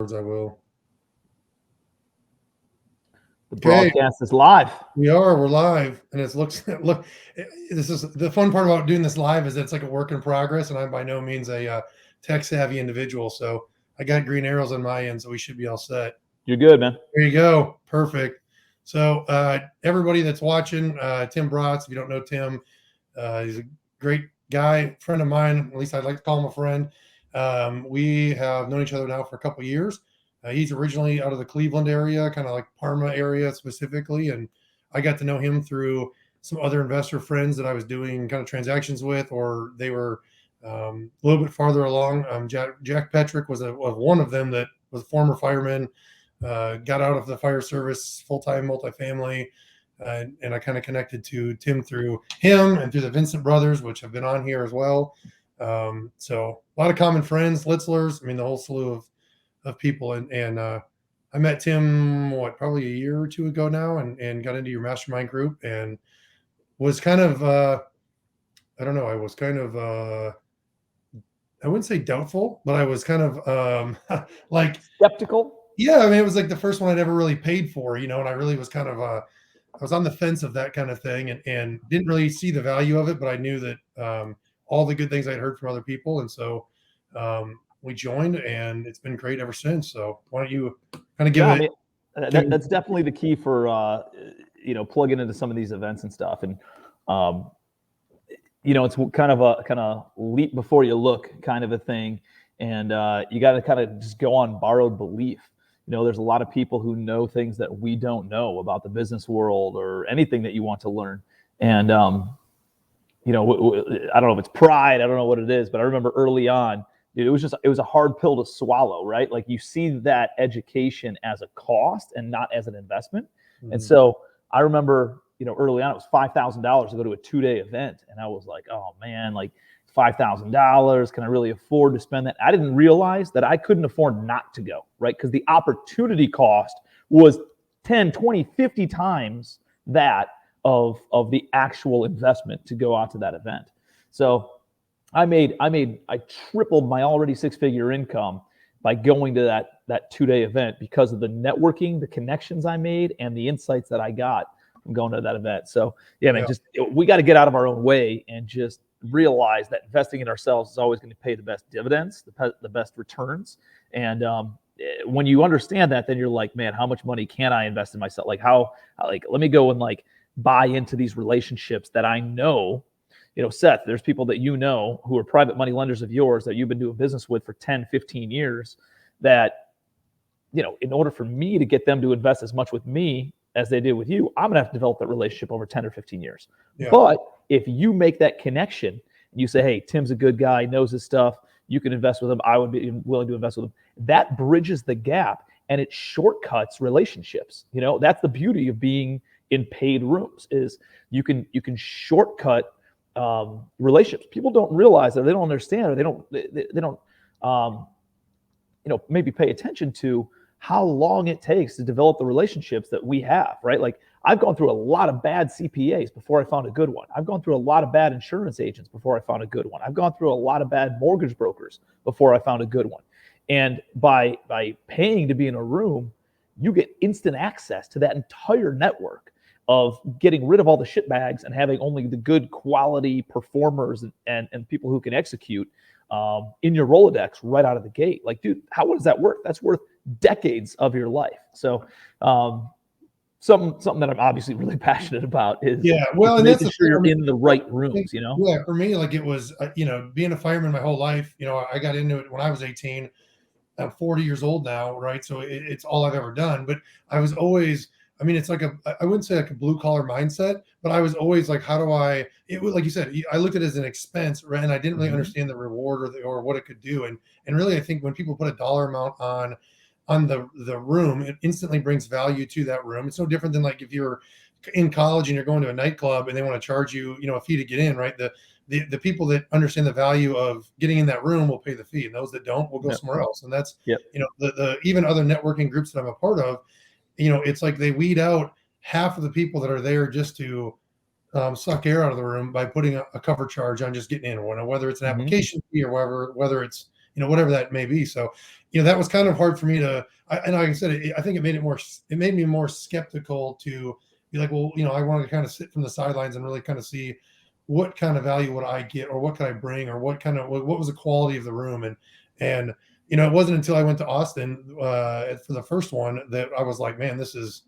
I will. The Okay, broadcast is live. we're live, and it looks look. This is the fun part about doing this live is it's like a work in progress, and I'm by no means a tech savvy individual, so I got green arrows on my end, so we should be all set. You're good, man. There you go, perfect. So everybody that's watching, Tim Bratz, if you don't know Tim, he's a great guy, friend of mine. At least I'd like to call him a friend. We have known each other now for a couple of years. He's originally out of the Cleveland area, kind of like Parma area specifically, and I got to know him through some other investor friends that I was doing kind of transactions with, or they were a little bit farther along. Jack Petrick was one of them that was a former fireman, got out of the fire service, full-time multifamily, and I kind of connected to Tim through him and through the Vincent brothers, which have been on here as well. So a lot of common friends, Litzlers, I mean, the whole slew of people. And I met Tim, probably a year or two ago now, and got into your mastermind group and was kind of, I don't know, I was kind of, I wouldn't say doubtful, but I was kind of like skeptical. Yeah, I mean, it was like the first one I'd ever really paid for, and I really was kind of I was on the fence of that kind of thing, and didn't really see the value of it, but I knew that all the good things I'd heard from other people, and so we joined, and it's been great ever since. So why don't you kind of give it? I mean, that's definitely the key for plugging into some of these events and stuff, and it's kind of leap before you look kind of a thing, and you got to kind of just go on borrowed belief. There's a lot of people who know things that we don't know about the business world or anything that you want to learn. And, I don't know if it's pride, I don't know what it is, but I remember early on, it was a hard pill to swallow, right? Like you see that education as a cost and not as an investment. Mm-hmm. And so I remember, early on, it was $5,000 to go to a 2-day event. And I was like, oh man, like $5,000. Can I really afford to spend that? I didn't realize that I couldn't afford not to go, right? Because the opportunity cost was 10, 20, 50 times that of the actual investment to go out to that event. So I tripled my already 6-figure income by going to that 2-day event because of the networking, the connections I made, and the insights that I got from going to that event. So yeah, man, we got to get out of our own way and just realize that investing in ourselves is always going to pay the best dividends, the best returns. And when you understand that, then you're like, man, how much money can I invest in myself? Like let me go and buy into these relationships that I know. Seth, there's people that who are private money lenders of yours that you've been doing business with for 10, 15 years that, in order for me to get them to invest as much with me as they did with you, I'm going to have to develop that relationship over 10 or 15 years. Yeah. But if you make that connection and you say, hey, Tim's a good guy, knows his stuff, you can invest with him, I would be willing to invest with him. That bridges the gap and it shortcuts relationships. That's the beauty of being in paid rooms is you can shortcut relationships. People don't realize that, they don't understand, or they don't maybe pay attention to how long it takes to develop the relationships that we have, right? Like I've gone through a lot of bad CPAs before I found a good one. I've gone through a lot of bad insurance agents before I found a good one. I've gone through a lot of bad mortgage brokers before I found a good one. And by paying to be in a room, you get instant access to that entire network of getting rid of all the shitbags and having only the good quality performers and people who can execute in your Rolodex right out of the gate. Like, dude, what is that worth? That's worth decades of your life. So something that I'm obviously really passionate about is and making sure you're in the right rooms, Yeah, for me, it was, being a fireman my whole life, I got into it when I was 18. I'm 40 years old now, right? So it's all I've ever done. But I was always, it's like I wouldn't say like a blue collar mindset, but I was always like, how do it was like you said, I looked at it as an expense, right? And I didn't really understand the reward or what it could do. And really, I think when people put a dollar amount on the room, it instantly brings value to that room. It's no different than like if you're in college and you're going to a nightclub and they want to charge you, a fee to get in, right? The people that understand the value of getting in that room will pay the fee, and those that don't will go somewhere else. And that's, the even other networking groups that I'm a part of, it's like they weed out half of the people that are there just to suck air out of the room by putting a cover charge on just getting in, or whether it's an application fee or whether it's, whatever that may be. So, that was kind of hard for me to, and like I said, I think it made me more skeptical to be like, well, I wanted to kind of sit from the sidelines and really kind of see what kind of value would I get, or what could I bring, or what was the quality of the room. And it wasn't until I went to Austin for the first one that I was like, man, this is,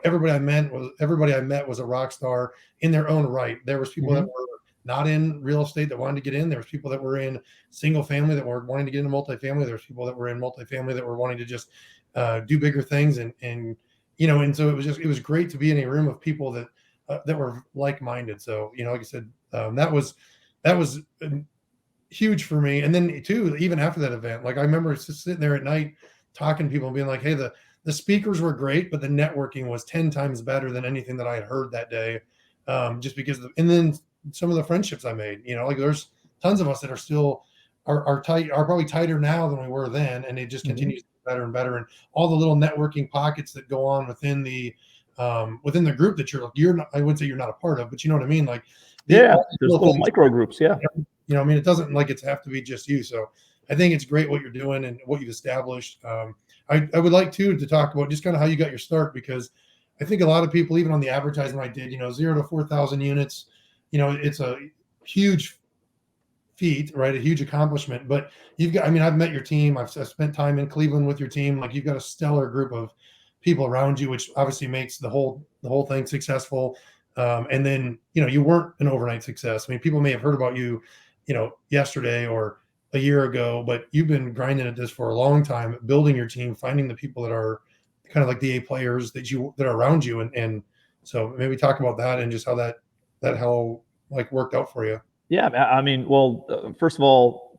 everybody I met was a rock star in their own right. There was people that were not in real estate that wanted to get in. There was people that were in single family that were wanting to get into multifamily. There was people that were in multifamily that were wanting to just do bigger things. And so it was great to be in a room of people that were like-minded. So, like I said, that was huge for me. And then too, even after that event, like I remember just sitting there at night talking to people and being like, hey, the speakers were great, but the networking was 10 times better than anything that I had heard that day. Just because and then some of the friendships I made, like there's tons of us that are still are probably tighter now than we were then. And it just continues to get better and better. And all the little networking pockets that go on within the group that you're not, I wouldn't say you're not a part of, but you know what I mean? Like, there's little micro groups. Yeah. I mean, it doesn't like it's have to be just you. So I think it's great what you're doing and what you've established. I would like to talk about just kind of how you got your start, because I think a lot of people, even on the advertisement I did, 0 to 4,000 units, it's a huge feat, right? A huge accomplishment. But I've met your team. I've spent time in Cleveland with your team. Like, you've got a stellar group of people around you, which obviously makes the whole thing successful. And then, you weren't an overnight success. I mean, people may have heard about you, yesterday or a year ago, but you've been grinding at this for a long time, building your team, finding the people that are kind of like the A players that are around you. And so maybe talk about that and just how that worked out for you. Yeah. I mean, well, first of all,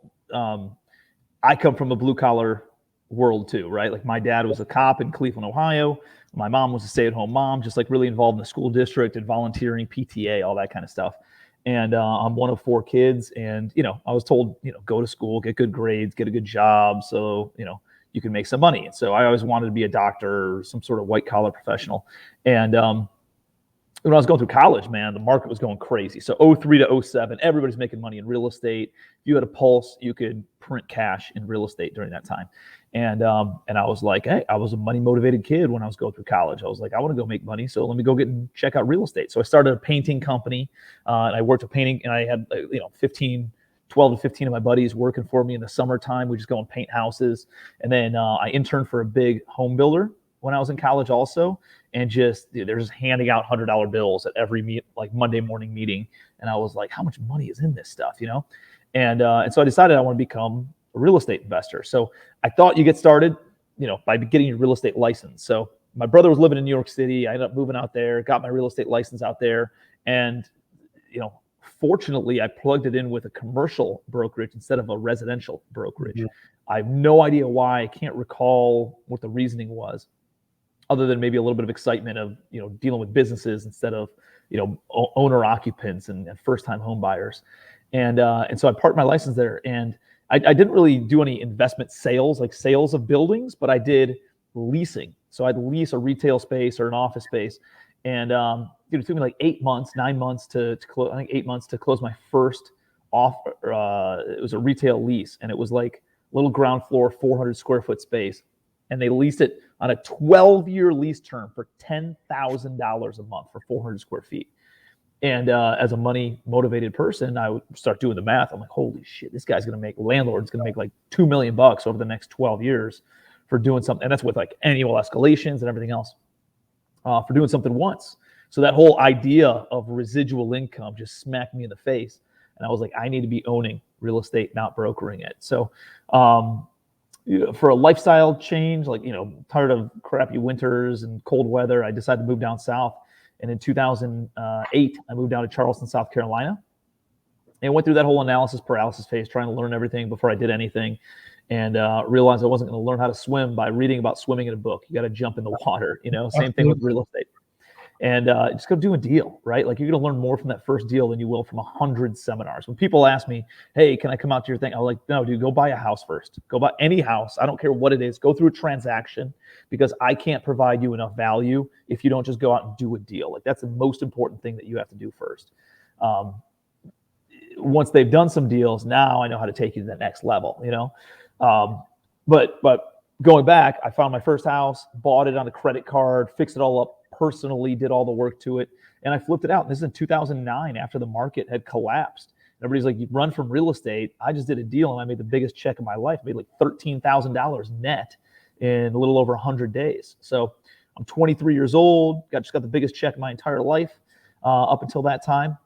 I come from a blue collar world too, right? Like, my dad was a cop in Cleveland, Ohio. My mom was a stay-at-home mom, just like really involved in the school district and volunteering, PTA, all that kind of stuff. And I'm one of 4 kids. And, I was told, go to school, get good grades, get a good job. So, you can make some money. And so I always wanted to be a doctor or some sort of white collar professional. And when I was going through college, man, the market was going crazy. So 03 to 07, everybody's making money in real estate. If you had a pulse, you could print cash in real estate during that time. And I was like, hey, I was a money motivated kid when I was going through college. I was like, I want to go make money, so let me go check out real estate. So I started a painting company, and I worked with painting, and I had 12 to 15 of my buddies working for me in the summertime. We just go and paint houses. And then I interned for a big home builder when I was in college also, and they're just handing out $100 bills at every Monday morning meeting. And I was like, how much money is in this stuff, And so I decided I want to become a real estate investor. So I thought you get started, by getting your real estate license. So my brother was living in New York City. I ended up moving out there, got my real estate license out there. And, fortunately, I plugged it in with a commercial brokerage instead of a residential brokerage. Mm-hmm. I have no idea why. I can't recall what the reasoning was, other than maybe a little bit of excitement of, dealing with businesses instead of, owner occupants and first-time home buyers. And so I parked my license there, and I didn't really do any investment sales, like sales of buildings, but I did leasing. So I'd lease a retail space or an office space. And it took me like 8 months, 9 months to close. I think 8 months to close my first offer. It was a retail lease, and it was like little ground floor, 400 square foot space. And they leased it on a 12-year lease term for $10,000 a month for 400 square feet. And as a money motivated person, I would start doing the math. I'm like, holy shit, this guy's landlord's going to make like $2 million over the next 12 years for doing something. And that's with like annual escalations and everything else, for doing something once. So that whole idea of residual income just smacked me in the face. And I was like, I need to be owning real estate, not brokering it. So for a lifestyle change, tired of crappy winters and cold weather, I decided to move down south. And in 2008, I moved down to Charleston, South Carolina, and went through that whole analysis paralysis phase, trying to learn everything before I did anything, and realized I wasn't going to learn how to swim by reading about swimming in a book. You got to jump in the water, Same thing with real estate. And just go do a deal, right? Like, you're going to learn more from that first deal than you will from 100 seminars. When people ask me, hey, can I come out to your thing? I'm like, no, dude, go buy a house first. Go buy any house. I don't care what it is. Go through a transaction, because I can't provide you enough value if you don't just go out and do a deal. Like, that's the most important thing that you have to do first. Once they've done some deals, now I know how to take you to the next level, But going back, I found my first house, bought it on a credit card, fixed it all up personally, did all the work to it, and I flipped it out. And this is in 2009 after the market had collapsed. Everybody's like, you run from real estate. I just did a deal and I made the biggest check of my life. I made like $13,000 net in a little over 100 days. So I'm 23 years old, just got the biggest check of my entire life up until that time.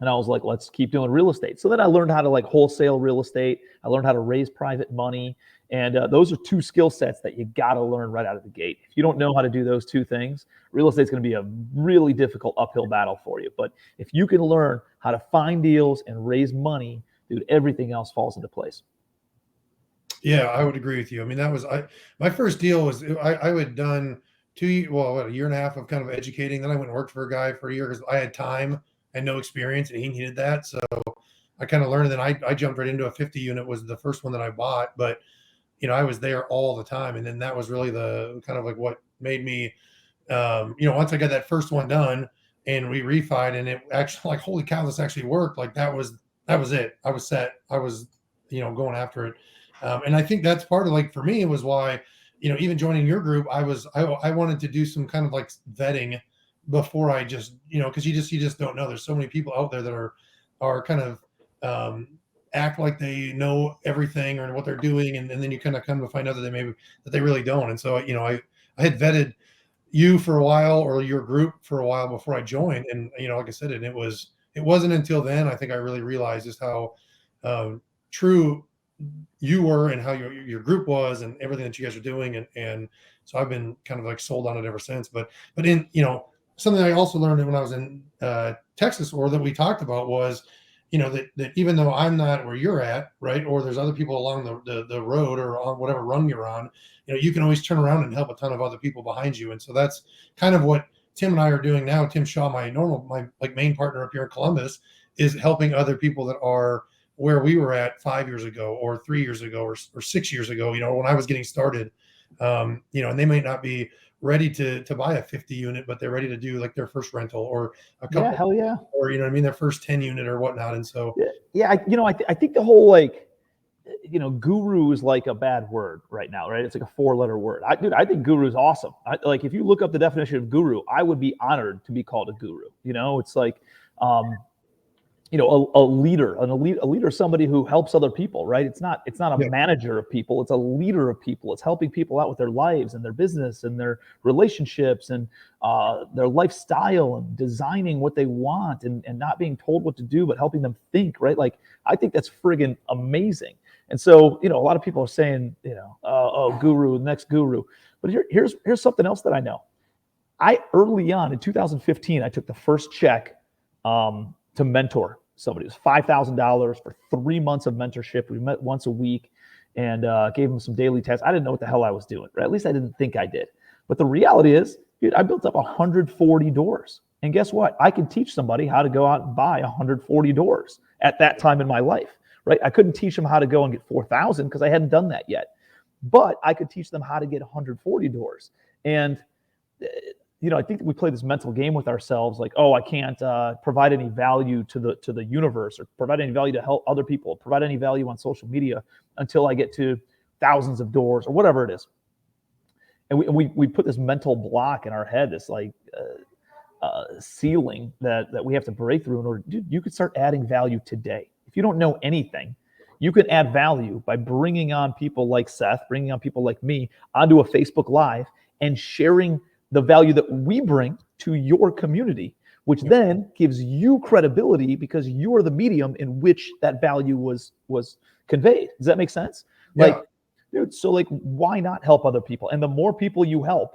And I was like, let's keep doing real estate. So then I learned how to like wholesale real estate. I learned how to raise private money. And those are two skill sets that you got to learn right out of the gate. If you don't know how to do those two things, real estate is going to be a really difficult uphill battle for you. But if you can learn how to find deals and raise money, dude, everything else falls into place. Yeah, I would agree with you. I mean, that was my first deal was I had done a year and a half of kind of educating. Then I went and worked for a guy for a year because I had time and no experience, and he needed that. So I kind of learned. And then I jumped right into a 50 unit was the first one that I bought, but I was there all the time. And then that was really the kind of like what made me, once I got that first one done and we refied and it actually like, holy cow, this actually worked. Like that was it. I was set. I was, going after it. And I think that's part of like, for me, it was why, even joining your group, I wanted to do some kind of like vetting before I just, cause you just don't know. There's so many people out there that are kind of, act like they know everything or what they're doing, and then you kind of come to find out that they really don't. And so I had vetted you for a while or your group for a while before I joined, and like I said, and it wasn't until then I think I really realized just how true you were and how your group was and everything that you guys are doing, and so I've been kind of like sold on it ever since. But in something I also learned when I was in Texas, or that we talked about, was that even though I'm not where you're at, right, or there's other people along the road or on whatever run you're on, you can always turn around and help a ton of other people behind you. And so that's kind of what Tim and I are doing now. Tim Shaw, my main partner up here in Columbus, is helping other people that are where we were at 5 years ago or 3 years ago or 6 years ago, when I was getting started, and they might not be ready to buy a 50 unit, but they're ready to do like their first rental or a couple, hell yeah, or their first 10 unit or whatnot. And so I think the whole like guru is like a bad word right now, right? It's like a 4-letter word. I think guru is awesome. Like if you look up the definition of guru, I would be honored to be called a guru. It's like a leader. A leader is somebody who helps other people, right? It's not a manager of people. It's a leader of people. It's helping people out with their lives and their business and their relationships and their lifestyle and designing what they want and not being told what to do, but helping them think, right? Like, I think that's friggin' amazing. And so, a lot of people are saying, oh, guru, next guru. But here's something else that I know. Early on in 2015, I took the first check to mentor somebody. It was $5,000 for 3 months of mentorship. We met once a week and gave them some daily tests. I didn't know what the hell I was doing, right? At least I didn't think I did. But the reality is, dude, I built up 140 doors. And guess what? I could teach somebody how to go out and buy 140 doors at that time in my life, right? I couldn't teach them how to go and get 4,000 because I hadn't done that yet. But I could teach them how to get 140 doors. And I think that we play this mental game with ourselves, like, oh, I can't provide any value to the universe or provide any value to help other people, provide any value on social media until I get to thousands of doors or whatever it is. And we put this mental block in our head, this like ceiling that we have to break through in order. Dude, you could start adding value today. If you don't know anything, you can add value by bringing on people like Seth, bringing on people like me onto a Facebook Live and sharing the value that we bring to your community, which then gives you credibility because you are the medium in which that value was conveyed. Does that make sense? Yeah. Like, dude, so like, why not help other people? And the more people you help,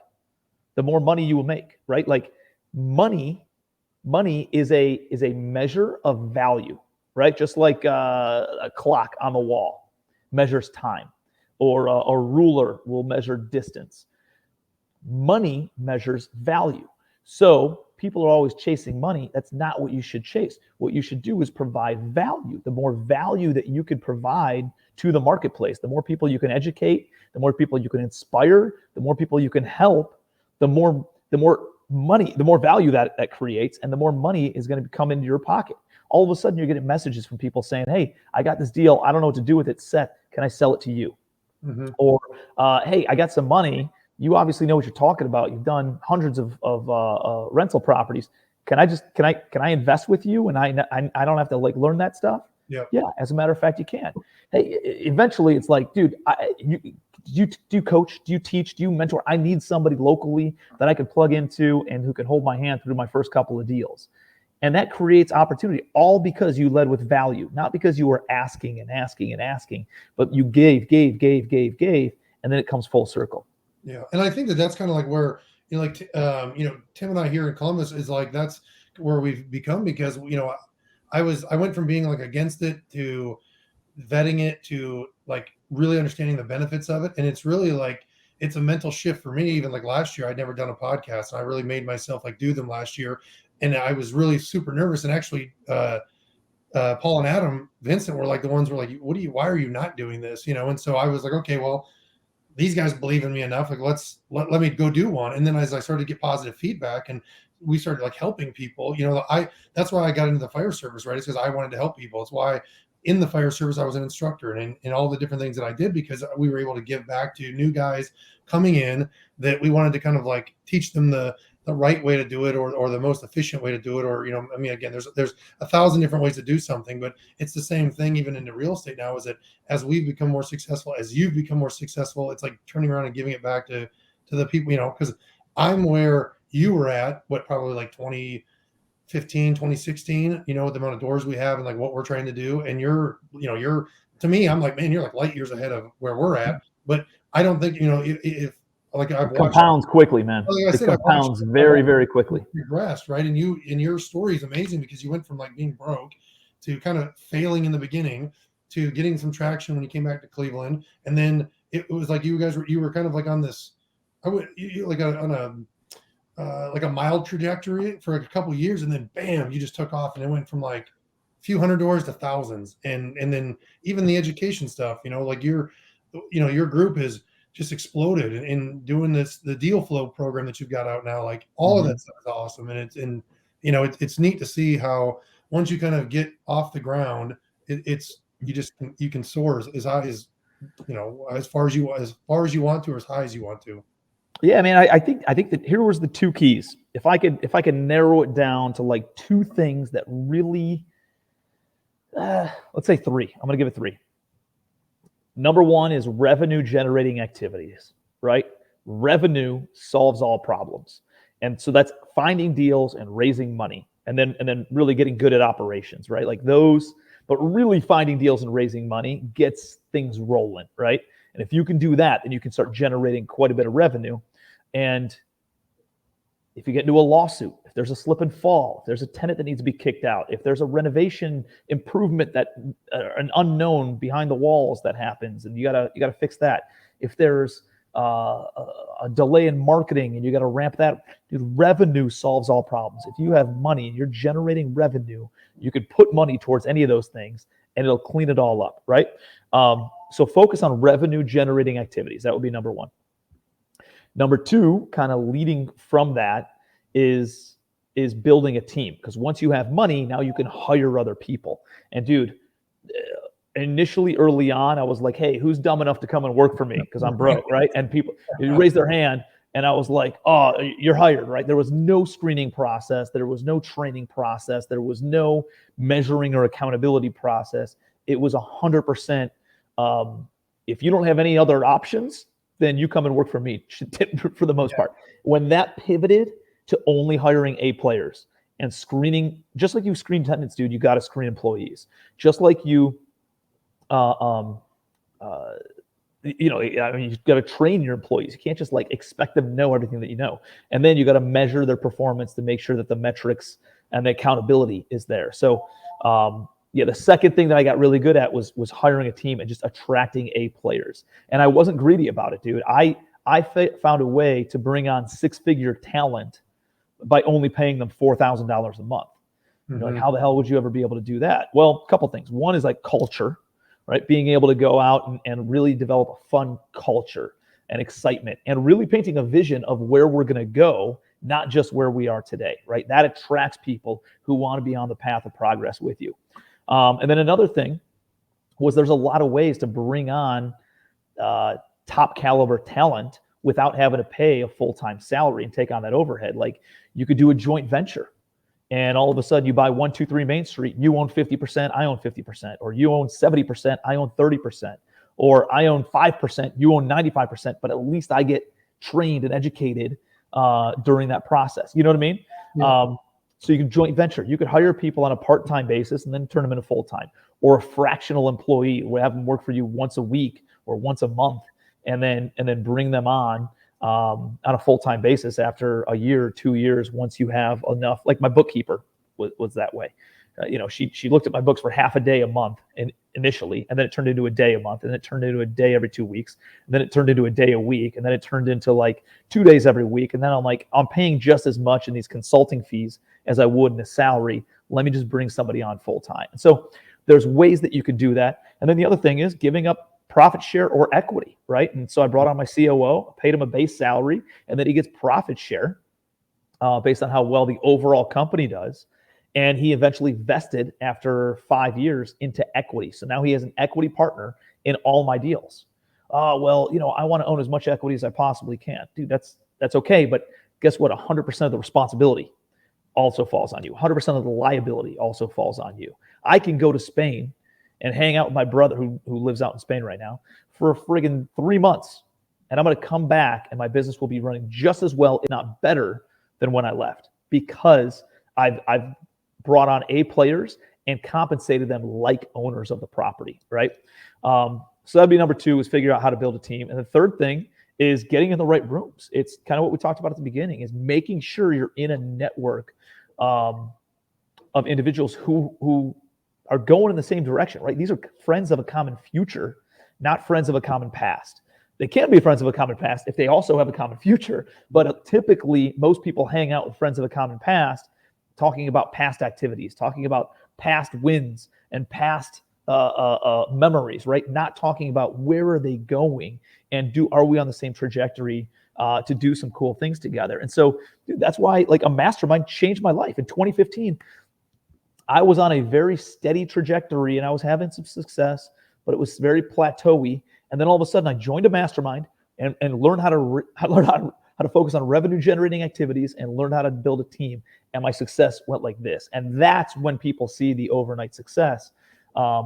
the more money you will make, right? Like money is a measure of value, right? Just like a clock on the wall measures time, or a ruler will measure distance. Money measures value. So people are always chasing money. That's not what you should chase. What you should do is provide value. The more value that you can provide to the marketplace, the more people you can educate, the more people you can inspire, the more people you can help, the more money, the more value that creates, and the more money is going to come into your pocket. All of a sudden, you're getting messages from people saying, hey, I got this deal. I don't know what to do with it. Seth, can I sell it to you? Mm-hmm. Or, hey, I got some money. You obviously know what you're talking about. You've done hundreds of rental properties. Can I invest with you? And I don't have to like learn that stuff. Yep. Yeah, as a matter of fact, you can. Hey, eventually it's like, dude, do you coach? Do you teach? Do you mentor? I need somebody locally that I could plug into and who can hold my hand through my first couple of deals. And that creates opportunity, all because you led with value, not because you were asking and asking and asking, but you gave, and then it comes full circle. Yeah, and I think that that's kind of like where Tim and I here in Columbus is like that's where we've become, because I went from being like against it to vetting it to like really understanding the benefits of it, and it's really like it's a mental shift for me. Even like last year, I'd never done a podcast, and I really made myself like do them last year, and I was really super nervous. And actually, Paul and Adam Vincent were like the ones who were like, why are you not doing this? And so I was like, okay, well, these guys believe in me enough. Like, let me go do one. And then as I started to get positive feedback and we started like helping people, that's why I got into the fire service, right? It's because I wanted to help people. It's why in the fire service, I was an instructor and in all the different things that I did, because we were able to give back to new guys coming in that we wanted to kind of like teach them the right way to do it, or the most efficient way to do it. Or, again, there's 1,000 different ways to do something, but it's the same thing even into real estate now, is that as we've become more successful, as you've become more successful, it's like turning around and giving it back to the people, because I'm where you were at, probably like 2015, 2016, with the amount of doors we have and like what we're trying to do. And you're to me, I'm like, man, you're like light years ahead of where we're at. But I don't think, if like I've watched, compounds quickly, man. like I said, compounds very, very quickly. Regressed, right? And your story is amazing, because you went from like being broke to kind of failing in the beginning to getting some traction when you came back to Cleveland. And then it was like you were kind of like on this, on a mild trajectory for a couple of years, and then bam, you just took off, and it went from like a few hundred doors to thousands. And then even the education stuff, like your group has just exploded in doing the deal flow program that you've got out now. Like all of that stuff is awesome. And it's neat to see how once you kind of get off the ground, you can soar as high as, as far as you want to, or as high as you want to. Yeah, I mean, I think that here was the two keys. If I could narrow it down to like two things that really, let's say three. I'm going to give it three. Number one is revenue generating activities, right? Revenue solves all problems. And so that's finding deals and raising money, and then really getting good at operations, right? Like those, but really finding deals and raising money gets things rolling, right? And if you can do that, then you can start generating quite a bit of revenue. And if you get into a lawsuit, if there's a slip and fall, if there's a tenant that needs to be kicked out, if there's a renovation improvement that an unknown behind the walls that happens, and you gotta fix that. If there's a delay in marketing and you got to ramp that, dude, revenue solves all problems. If you have money and you're generating revenue, you could put money towards any of those things and it'll clean it all up, right? So focus on revenue generating activities. That would be number one. Number two, kind of leading from that, is building a team. Because once you have money, now you can hire other people. And dude, initially early on, I was like, hey, who's dumb enough to come and work for me? Because I'm broke, right? And people raise their hand, and I was like, oh, you're hired, right? There was no screening process. There was no training process. There was no measuring or accountability process. It was 100%. If you don't have any other options, then you come and work for me for the most part. When that pivoted to only hiring A players and screening, just like you screen tenants, dude, you got to screen employees. Just like you, you've got to train your employees. You can't just like expect them to know everything that you know. And then you got to measure their performance to make sure that the metrics and the accountability is there. So, the second thing that I got really good at was hiring a team and just attracting A players. And I wasn't greedy about it, dude. I found a way to bring on six-figure talent by only paying them $4,000 a month. Mm-hmm. Like, how the hell would you ever be able to do that? Well, a couple things. One is like culture, right? Being able to go out and really develop a fun culture and excitement, and really painting a vision of where we're going to go, not just where we are today, right? That attracts people who want to be on the path of progress with you. And then another thing was there's a lot of ways to bring on top caliber talent without having to pay a full-time salary and take on that overhead. Like you could do a joint venture, and all of a sudden you buy 123 Main Street, you own 50%, I own 50%, or you own 70%, I own 30%, or I own 5%, you own 95%, but at least I get trained and educated during that process. You know what I mean? Yeah. So you can joint venture. You could hire people on a part-time basis and then turn them into full-time, or a fractional employee. We have them work for you once a week or once a month, and then bring them on a full-time basis after a year or 2 years, once you have enough. Like my bookkeeper was that way. She looked at my books for half a day a month initially, and then it turned into a day a month, and then it turned into a day every 2 weeks, and then it turned into a day a week, and then it turned into like 2 days every week. And then I'm paying just as much in these consulting fees as I would in a salary. Let me just bring somebody on full time. And so there's ways that you could do that. And then the other thing is giving up profit share or equity, right? And so I brought on my COO, paid him a base salary, and then he gets profit share based on how well the overall company does. And he eventually vested after 5 years into equity. So now he has an equity partner in all my deals. I want to own as much equity as I possibly can. Dude, that's okay. But guess what? 100% of the responsibility also falls on you. 100% of the liability also falls on you. I can go to Spain and hang out with my brother who lives out in Spain right now for a friggin' 3 months. And I'm going to come back and my business will be running just as well, if not better, than when I left, because I've brought on A players and compensated them like owners of the property, right? So that'd be number 2, is figure out how to build a team. And the third thing is getting in the right rooms. It's kind of what we talked about at the beginning, is making sure you're in a network of individuals who are going in the same direction, right? These are friends of a common future, not friends of a common past. They can be friends of a common past if they also have a common future, but typically most people hang out with friends of a common past, talking about past activities, talking about past wins and past memories, right? Not talking about where are they going and are we on the same trajectory to do some cool things together. And so that's why like a mastermind changed my life. In 2015, I was on a very steady trajectory and I was having some success, but it was very plateauy. And then all of a sudden I joined a mastermind and learned how to focus on revenue generating activities and learn how to build a team. And my success went like this. And that's when people see the overnight success.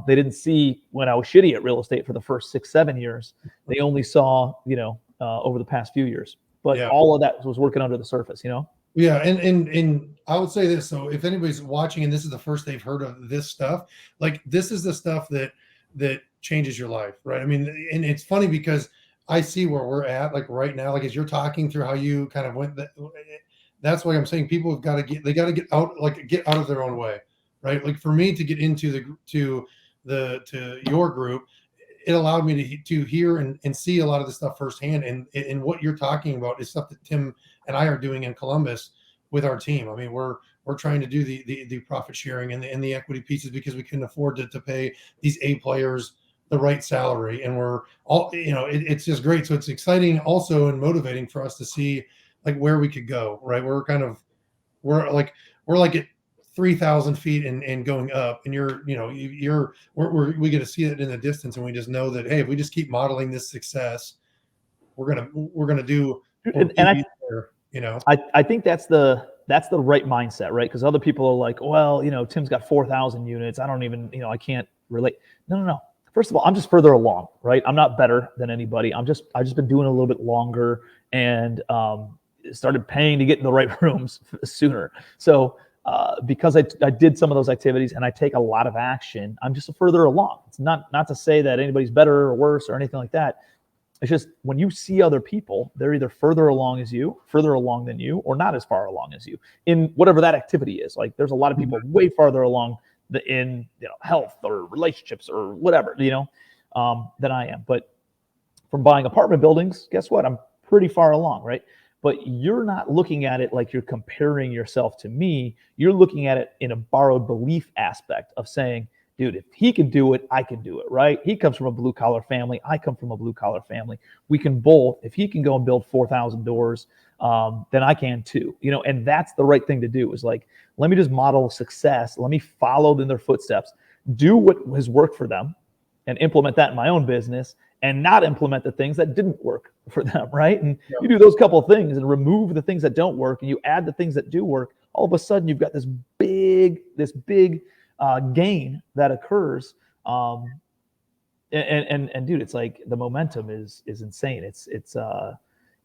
They didn't see when I was shitty at real estate for the first 6-7 years. They only saw, over the past few years. But all of that was working under the surface, Yeah, and I would say this. So if anybody's watching and this is the first they've heard of this stuff, like this is the stuff that changes your life, right? I mean, and it's funny because I see where we're at, like right now, like as you're talking through how you kind of went. That's why I'm saying people have got to get out, like get out of their own way, right? Like for me to get into to your group, it allowed me to hear and see a lot of the stuff firsthand. And what you're talking about is stuff that Tim and I are doing in Columbus with our team. I mean, we're trying to do the profit sharing and the equity pieces because we couldn't afford to pay these A players the right salary. And we're all, it's just great. So it's exciting also and motivating for us to see like where we could go, right? We're like at 3,000 feet and going up, and we get to see it in the distance, and we just know that, hey, if we just keep modeling this success, we're gonna do. I think that's the right mindset, right? Because other people are like, well, Tim's got 4,000 units. I don't even, I can't relate. No. First of all, I'm just further along, right? I'm not better than anybody. I've just been doing it a little bit longer and started paying to get in the right rooms sooner. So because I did some of those activities and I take a lot of action, I'm just further along. It's not to say that anybody's better or worse or anything like that. It's just when you see other people, they're either further along than you, or not as far along as you in whatever that activity is. Like there's a lot of people way farther along in health or relationships or whatever, than I am. But from buying apartment buildings, guess what? I'm pretty far along, right? But you're not looking at it like you're comparing yourself to me. You're looking at it in a borrowed belief aspect of saying, dude, if he can do it, I can do it, right? He comes from a blue collar family. I come from a blue collar family. We can both, if he can go and build 4,000 doors, then I can too, and that's the right thing to do, is like, let me just model success. Let me follow in their footsteps, do what has worked for them and implement that in my own business. and not implement the things that didn't work for them, right? And you do those couple of things and remove the things that don't work, and you add the things that do work. All of a sudden, you've got this big gain that occurs. And dude, it's like the momentum is insane.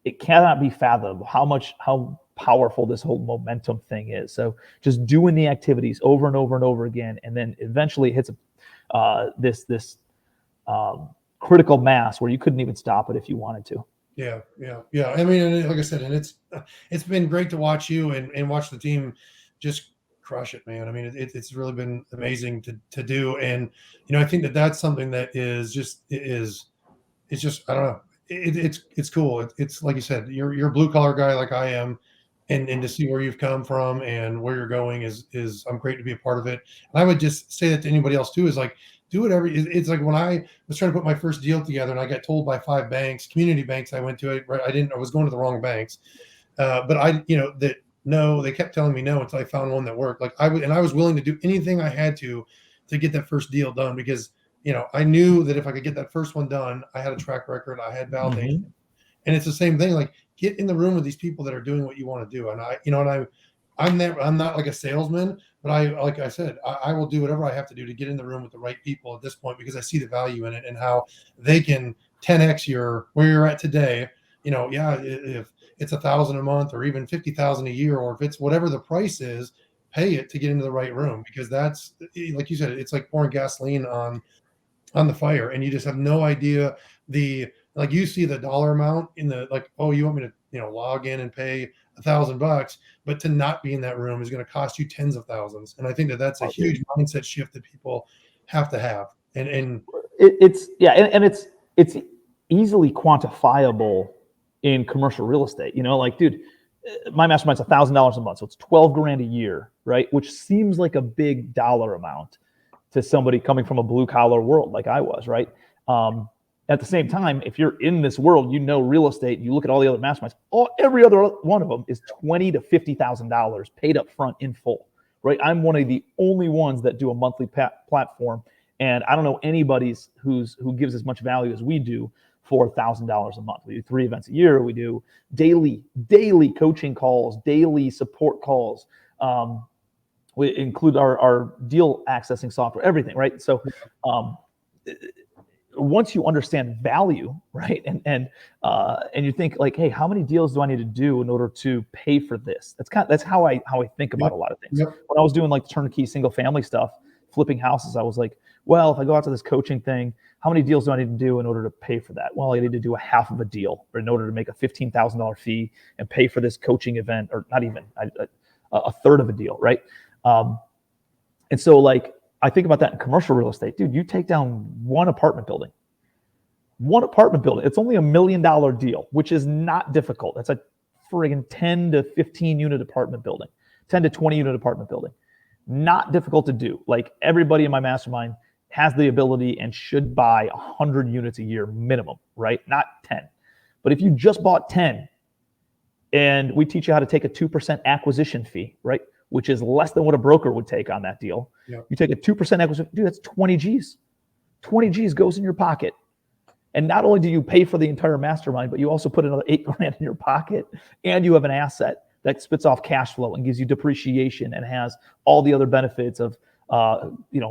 It cannot be fathomed how powerful this whole momentum thing is. So just doing the activities over and over and over again, and then eventually it hits this critical mass where you couldn't even stop it if you wanted to. Yeah. I mean, and like I said, and it's been great to watch you and watch the team just crush it, man. I mean, it's really been amazing to do, and I think that's something that is just I don't know. It's cool. It's like you said, you're a blue collar guy like I am, and to see where you've come from and where you're going is I'm great to be a part of it. And I would just say that to anybody else too, is like, do whatever. It's like when I was trying to put my first deal together and I got told by 5 banks, community banks I went to, I was going to the wrong banks. But they kept telling me no until I found one that worked. Like I was willing to do anything I had to get that first deal done, because I knew that if I could get that first one done, I had a track record, I had validation. Mm-hmm. And it's the same thing. Like, get in the room with these people that are doing what you want to do. And I'm not like a salesman, but like I said, I will do whatever I have to do to get in the room with the right people at this point, because I see the value in it and how they can 10x where you're at today. If it's $1,000 a month or even $50,000 a year, or if it's whatever the price is, pay it to get into the right room, because that's, like you said, it's like pouring gasoline on the fire, and you just have no idea like you see the dollar amount in the, like, oh, you want me to log in and pay $1,000, but to not be in that room is going to cost you tens of thousands. And I think that's a huge mindset shift that people have to have. And it's easily quantifiable in commercial real estate. Like, dude, my mastermind's $1,000 a month, so it's $12,000 a year, right? Which seems like a big dollar amount to somebody coming from a blue collar world like I was, right? At the same time, if you're in this world, real estate, you look at all the other masterminds, every other one of them is $20,000 to $50,000 paid up front in full, right? I'm one of the only ones that do a monthly platform, and I don't know anybody who gives as much value as we do for $1,000 a month. We do 3 events a year. We do daily coaching calls, daily support calls. We include our deal accessing software, everything, right? So once you understand value, right, and you think like, hey, how many deals do I need to do in order to pay for this? That's how I think about a lot of things. Yep. When I was doing like turnkey single family stuff, flipping houses, I was like, well, if I go out to this coaching thing, how many deals do I need to do in order to pay for that? Well, I need to do a half of a deal in order to make a $15,000 fee and pay for this coaching event, or not even a third of a deal, right? And so like, I think about that in commercial real estate, dude. You take down one apartment building. It's only $1 million deal, which is not difficult. That's a friggin' 10 to 15 unit apartment building, 10 to 20 unit apartment building. Not difficult to do. Like, everybody in my mastermind has the ability and should buy 100 units a year minimum, right? Not 10. But if you just bought 10, and we teach you how to take a 2% acquisition fee, right? Which is less than what a broker would take on that deal. Yep. You take a 2% acquisition, dude, that's 20 G's. 20 G's goes in your pocket. And not only do you pay for the entire mastermind, but you also put another $8,000 in your pocket, and you have an asset that spits off cash flow and gives you depreciation and has all the other benefits of,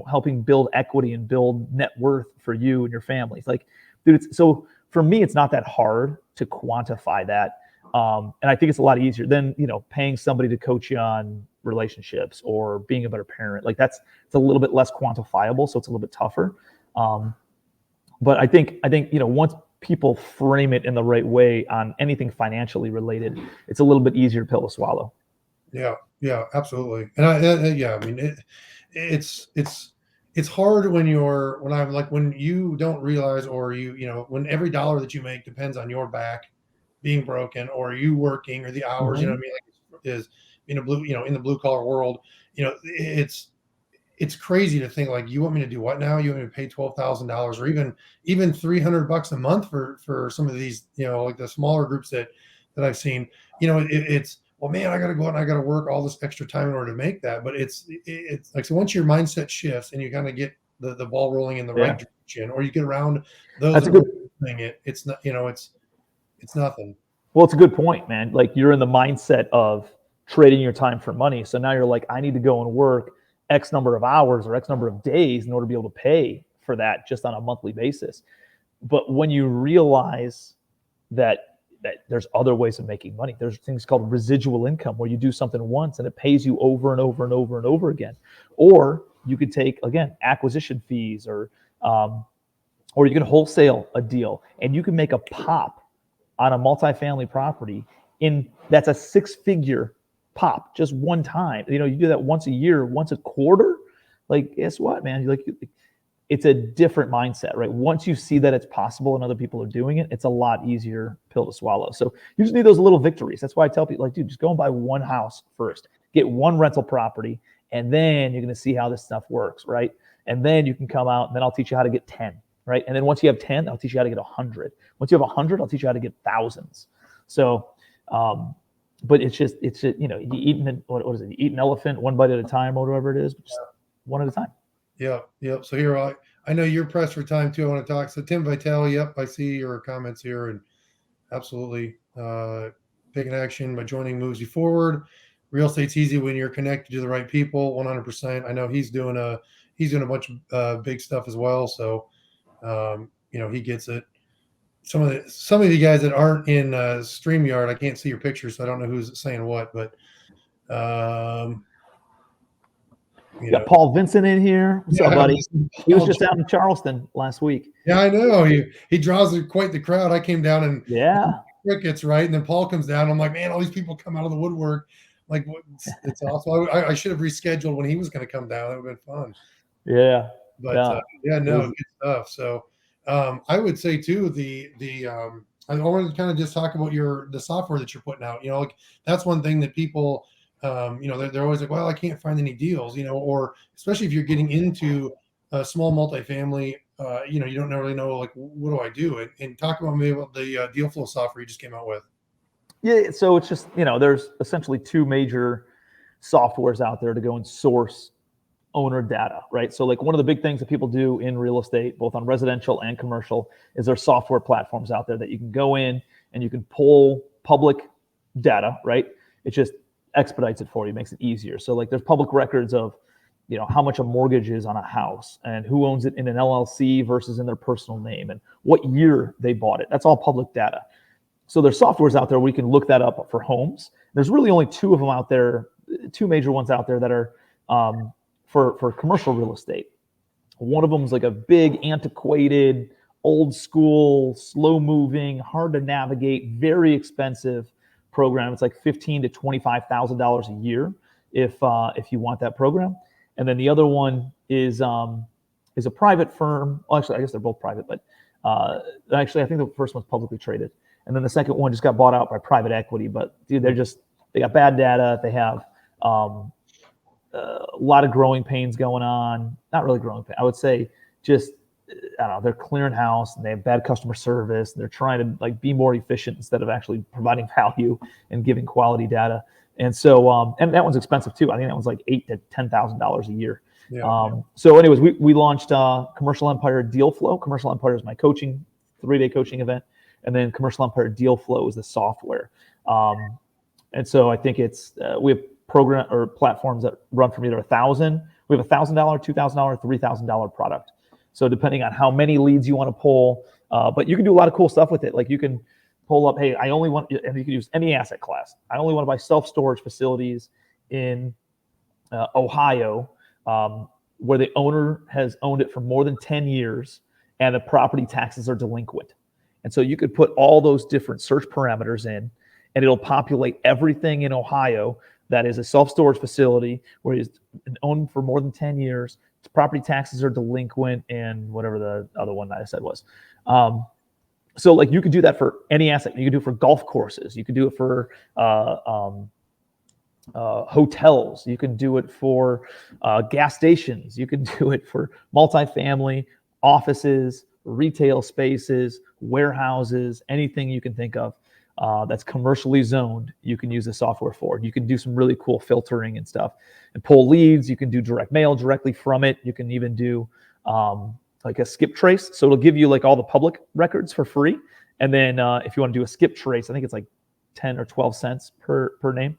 helping build equity and build net worth for you and your family. It's like, dude, so for me, it's not that hard to quantify that. And I think it's a lot easier than, paying somebody to coach you on relationships or being a better parent. Like, it's a little bit less quantifiable, so it's a little bit tougher. But I think, once people frame it in the right way on anything financially related, it's a little bit easier pill to swallow. Yeah, absolutely. And it's hard when you don't realize, or when every dollar that you make depends on your back being broken, or you working, or the hours, Mm-hmm. Like, is in the blue collar world, it's crazy to think, like, you want me to do what now? You want me to pay $12,000 or even $300 a month for some of these, like the smaller groups that I've seen. It's, well, man, I got to go out and I got to work all this extra time in order to make that. But it's like, so once your mindset shifts and you kind of get the ball rolling in the right direction, or you get around those it's not, it's nothing. Well, it's a good point, man. Like you're in the mindset of trading your time for money. So now you're like, I need to go and work X number of hours or X number of days in order to be able to pay for that just on a monthly basis. But when you realize that there's other ways of making money, there's things called residual income where you do something once and it pays you over and over and over and over again. Or you could take, again, acquisition fees or you can wholesale a deal and you can make a pop on a multifamily property that's a 6-figure pop just one time. You do that once a year, once a quarter. Like, guess what, man? It's a different mindset, right? Once you see that it's possible and other people are doing it, it's a lot easier pill to swallow. So you just need those little victories. That's why I tell people, like, dude, just go and buy one house first, get one rental property, and then you're going to see how this stuff works, right? And then you can come out, and then I'll teach you how to get 10, right? And then once you have 10, I'll teach you how to get 100. Once you have 100, I'll teach you how to get thousands. So, but it's just you eat what is it? You eat an elephant one bite at a time, or whatever it is, but just one at a time. Yep. So here, I know you're pressed for time too. I want to talk. So Tim Vitale, yep, I see your comments here, and absolutely taking action by joining moves you forward. Real estate's easy when you're connected to the right people. 100%. I know he's doing a bunch of big stuff as well. So he gets it. Some of you guys that aren't in StreamYard, I can't see your picture, so I don't know who's saying what, but you got Paul Vincent in here. What's up, buddy? He was just out in Charleston last week. Yeah, I know. He draws quite the crowd. I came down and crickets, right? And then Paul comes down. I'm like, man, all these people come out of the woodwork. Like, it's awesome. I should have rescheduled when he was going to come down. That would have been fun. Yeah. But good stuff. So I would say too, I wanted to kind of just talk about the software that you're putting out. Like that's one thing that people they're always like, well, I can't find any deals, or especially if you're getting into a small multifamily, you don't really know, like, what do I do? And talk about maybe about the deal flow software you just came out with. Yeah. So it's just, there's essentially 2 major softwares out there to go and source owner data, right? So like one of the big things that people do in real estate, both on residential and commercial, is there's software platforms out there that you can go in and you can pull public data, right? It just expedites it for you, makes it easier. So like there's public records of, how much a mortgage is on a house and who owns it in an LLC versus in their personal name and what year they bought it. That's all public data. So there's softwares out there where you can look that up for homes. There's really only 2 of them out there, 2 major ones out there that are for commercial real estate. One of them is like a big, antiquated, old school, slow moving, hard to navigate, very expensive program. It's like $15,000 to $25,000 a year if you want that program. And then the other one is a private firm. Well, actually, I guess they're both private, but actually, I think the first one's publicly traded. And then the second one just got bought out by private equity. But dude, they got bad data. They have a lot of growing pains going on. Not really growing pains. I would say just, I don't know, they're clearing house and they have bad customer service. And they're trying to like be more efficient instead of actually providing value and giving quality data. And so, and that one's expensive too. I think that one's like $8,000 to $10,000 a year. Yeah. So anyways, we launched Commercial Empire Deal Flow. Commercial Empire is my coaching, 3-day coaching event. And then Commercial Empire Deal Flow is the software. And so I think we have program or platforms that run from either $1,000. We have $1,000, $2,000, $3,000 product. So depending on how many leads you want to pull, but you can do a lot of cool stuff with it. Like you can pull up, hey, I only want, and you can use any asset class. I only want to buy self-storage facilities in Ohio, where the owner has owned it for more than 10 years and the property taxes are delinquent. And so you could put all those different search parameters in and it'll populate everything in Ohio that is a self-storage facility where it's been owned for more than 10 years. Its property taxes are delinquent and whatever the other one that I said was. So like you could do that for any asset. You could do it for golf courses. You could do it for hotels. You can do it for gas stations. You can do it for multifamily, offices, retail spaces, warehouses, anything you can think of that's commercially zoned, you can use the software for. You can do some really cool filtering and stuff and pull leads. You can do direct mail directly from it. You can even do like a skip trace. So it'll give you like all the public records for free. And then if you want to do a skip trace, I think it's like 10 or 12 cents per name.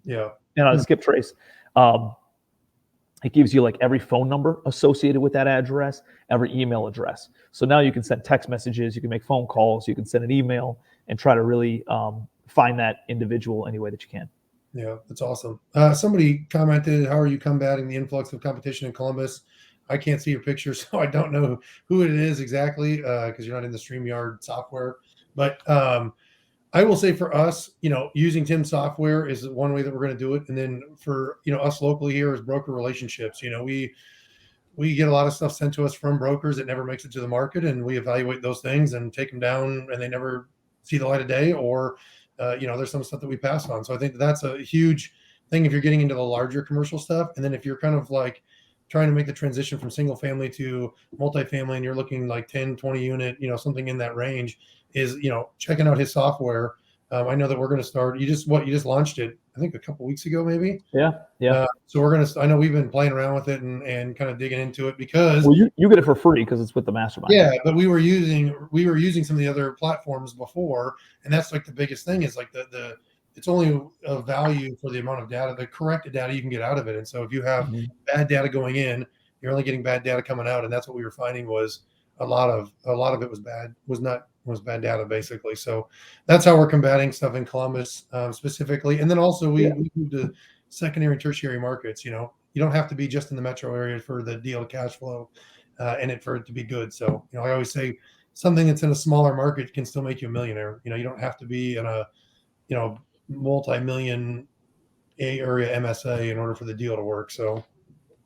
Yeah. And on a skip trace, it gives you like every phone number associated with that address, every email address. So now you can send text messages, you can make phone calls, you can send an email and try to really find that individual any way that you can. Yeah, that's awesome. Somebody commented, how are you combating the influx of competition in Columbus? I can't see your picture, so I don't know who it is exactly because you're not in the StreamYard software. But I will say for us, using Tim's software is one way that we're going to do it. And then for, us locally here is broker relationships. We get a lot of stuff sent to us from brokers that never makes it to the market, and we evaluate those things and take them down, and they never see the light of day, or there's some stuff that we pass on. So I think that's a huge thing if you're getting into the larger commercial stuff. And then if you're kind of like trying to make the transition from single family to multifamily and you're looking like 10, 20 unit, something in that range, is, checking out his software. I know that we're going to start, you just launched it, I think a couple weeks ago, maybe. Yeah. So I know we've been playing around with it and kind of digging into it because you get it for free because it's with the mastermind. Yeah, but we were using some of the other platforms before, and that's like the biggest thing is like the it's only of value for the amount of data, the corrected data you can get out of it. And so if you have bad data going in, you're only getting bad data coming out, and that's what we were finding was a lot of it was bad data basically. So that's how we're combating stuff in Columbus specifically. And then also we moved to secondary and tertiary markets. You don't have to be just in the metro area for the deal cash flow for it to be good. So I always say something that's in a smaller market can still make you a millionaire. You don't have to be in a multi-million area MSA in order for the deal to work. So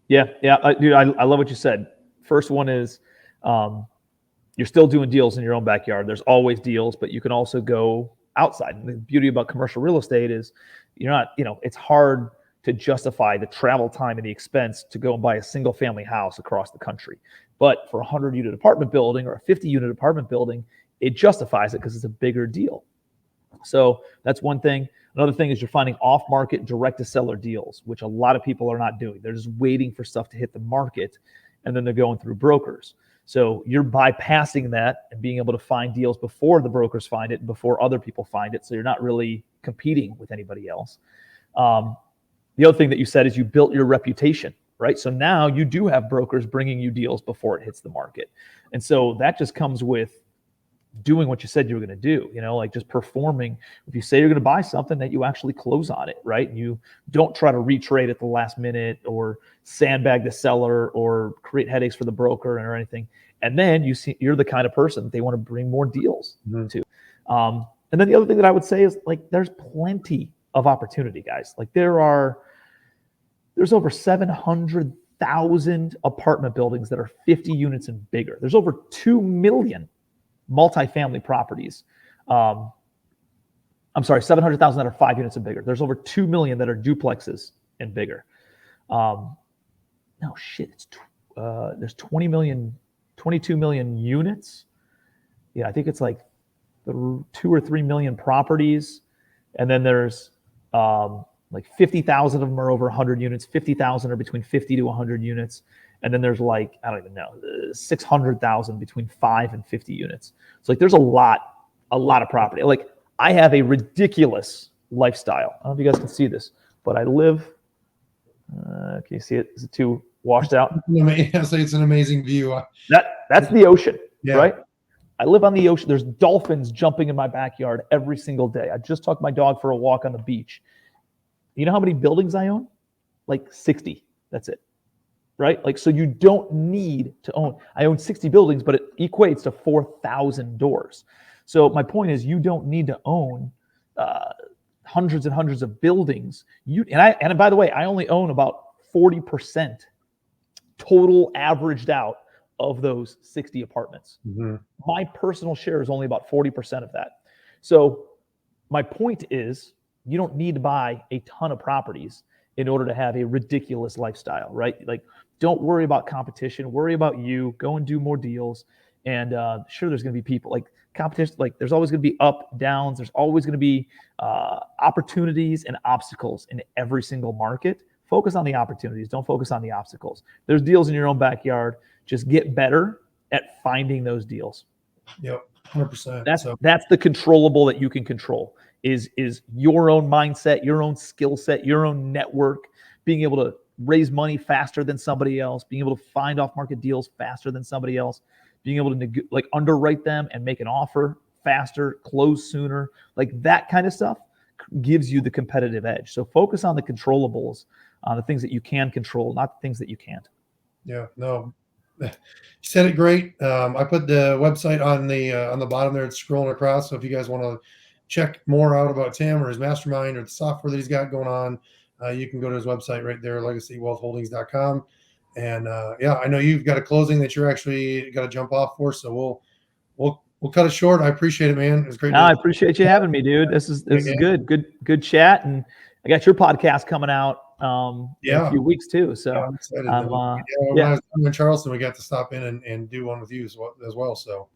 dude, I love what you said. First one is you're still doing deals in your own backyard. There's always deals, but you can also go outside. And the beauty about commercial real estate is you're not, it's hard to justify the travel time and the expense to go and buy a single family house across the country. But for a 100-unit apartment building or a 50-unit apartment building, it justifies it because it's a bigger deal. So that's one thing. Another thing is you're finding off-market direct-to-seller deals, which a lot of people are not doing. They're just waiting for stuff to hit the market, and then they're going through brokers. So you're bypassing that and being able to find deals before the brokers find it, before other people find it. So you're not really competing with anybody else. The other thing that you said is you built your reputation, right? So now you do have brokers bringing you deals before it hits the market. And so that just comes with doing what you said you were going to do, like just performing. If you say you're going to buy something, that you actually close on it, right? And you don't try to retrade at the last minute or sandbag the seller or create headaches for the broker or anything. And then you're the kind of person that they want to bring more deals to. And then the other thing that I would say is like, there's plenty of opportunity, guys. Like there's over 700,000 apartment buildings that are 50 units and bigger. There's over 2 million multifamily properties. I'm sorry, 700,000 that are 5 units and bigger. There's over 2 million that are duplexes and bigger. There's 22 million units. Yeah, I think it's like 2 or 3 million properties. And then there's like 50,000 of them are over 100 units. 50,000 are between 50 to 100 units. And then there's like, I don't even know, 600,000 between 5 and 50 units. So like there's a lot of property. Like I have a ridiculous lifestyle. I don't know if you guys can see this, but I live, can you see it? Is it too washed out? It's an amazing view. That's the ocean, right? I live on the ocean. There's dolphins jumping in my backyard every single day. I just took my dog for a walk on the beach. You know how many buildings I own? Like 60. That's it. Right? Like, so you don't need to own. I own 60 buildings, but it equates to 4,000 doors. So my point is, you don't need to own hundreds and hundreds of buildings. And by the way, I only own about 40% total averaged out of those 60 apartments. My personal share is only about 40% of that. So my point is, you don't need to buy a ton of properties in order to have a ridiculous lifestyle, right? Like, don't worry about competition. Worry about you. Go and do more deals. And sure, there's going to be people like competition. Like, there's always going to be up, downs. There's always going to be opportunities and obstacles in every single market. Focus on the opportunities. Don't focus on the obstacles. There's deals in your own backyard. Just get better at finding those deals. Yep, 100%. That's the controllable that you can control is your own mindset, your own skill set, your own network, being able to raise money faster than somebody else, being able to find off-market deals faster than somebody else, being able to underwrite them and make an offer faster, close sooner, like that kind of stuff gives you the competitive edge. So focus on the controllables, the things that you can control, not the things that you can't. Yeah, no, you said it great. I put the website on the bottom there. It's scrolling across. So if you guys want to check more out about Tim or his mastermind or the software that he's got going on, you can go to his website right there, legacywealthholdings.com. And yeah, I know you've got a closing that you're actually got to jump off for. So we'll cut it short. I appreciate it, man. It was great. I appreciate you having me, dude. This is good chat. And I got your podcast coming out in a few weeks too. So I'm excited. When I was in Charleston, we got to stop in and do one with you as well. So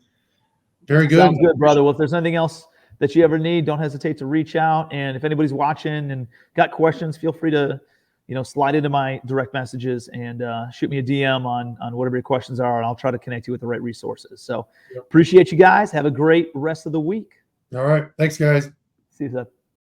very good. Sounds good, brother. Well, if there's anything else that you ever need, don't hesitate to reach out. And if anybody's watching and got questions, feel free to, slide into my direct messages and shoot me a DM on whatever your questions are, and I'll try to connect you with the right resources. So appreciate you guys. Have a great rest of the week. All right. Thanks, guys. See you, Seth.